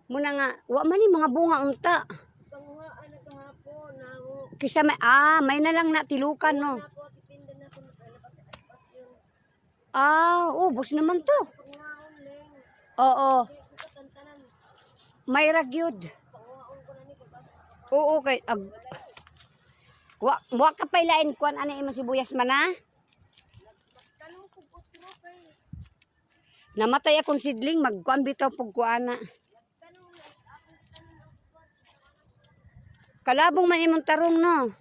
Muna nga, wa man ni mga bunga unta. Panguhaan na kahapon na ako. Kisa may na lang natilukan no. Tipinda na ako naglalabas yun. Ubos naman to. Panguhaon leng. Oo, Katantanan. may ragyod. Panguhaon ko na ni kay bas. Oo, kay wa ka pailain kuan ani imong sibuyas man ha? Tanong ko utro kay. Namatay akong sidling magkuan bitaw pug kuana. Tanong na ako tanong ang buwan. Kalabong man imong tarong no.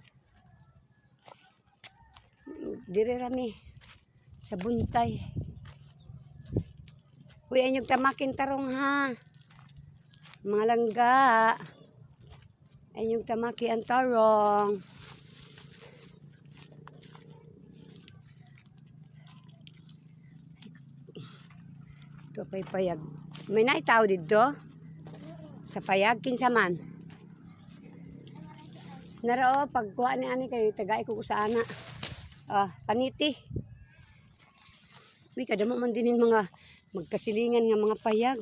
Dire rami sa buntay. Uy, anyog tamakin tarong ha. Mga langga. Anyog tamaki ang tarong. Ito pa'y payag. May naitaw dito? Sa payag, kinsa man? Narao, pagkuha ni ani kayo, tagay ko sa ana. Paniti. Uy, kada mo man din mga magkasilingan nga mga payag.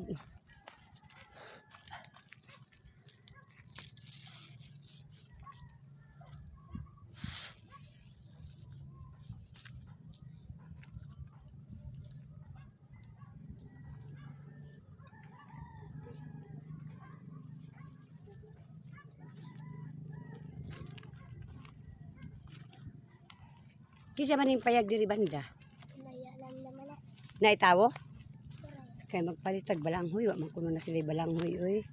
Kisa man yung payag diri banda? Naya lang naman ako. Naitawo? Kaya magpalitag balanghoy. Wa man kuno na sila balanghoy. Uy.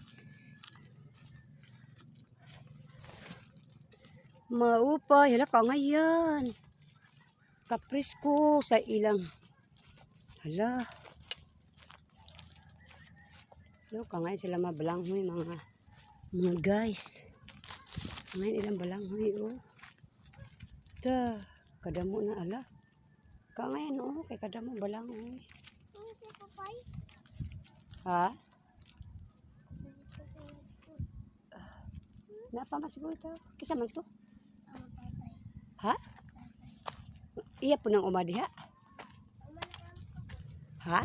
Maupay. Hala ka ngayon. Kaprisko sa ilang. Hala. Hala ka ngayon sila mabalanghoy mga guys. Ngayon ilang balanghoy. Oh. Ta. Kadamo na ala. Ka ngayon oh. Kay kadamo balanghoy. Ha? Napa man siguro ito? Kisa man ito? Ha? Iya po nang umadiha? Ha?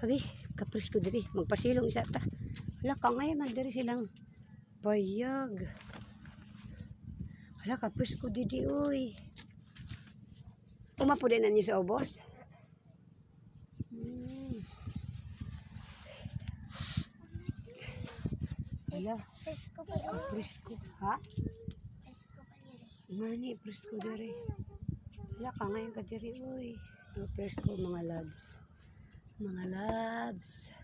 Hagi, kapris ko diri. Magpasilong isa ta. Hala, ka ngayon man diri silang payag. Hala, kapris ko diri, uy. Umapo din na niyo sa ubos? Hala, presko. Ha? Ngani, presko diri. Hala, ka ngayon ka diri, uy. Presko, mga loves. Mga loves.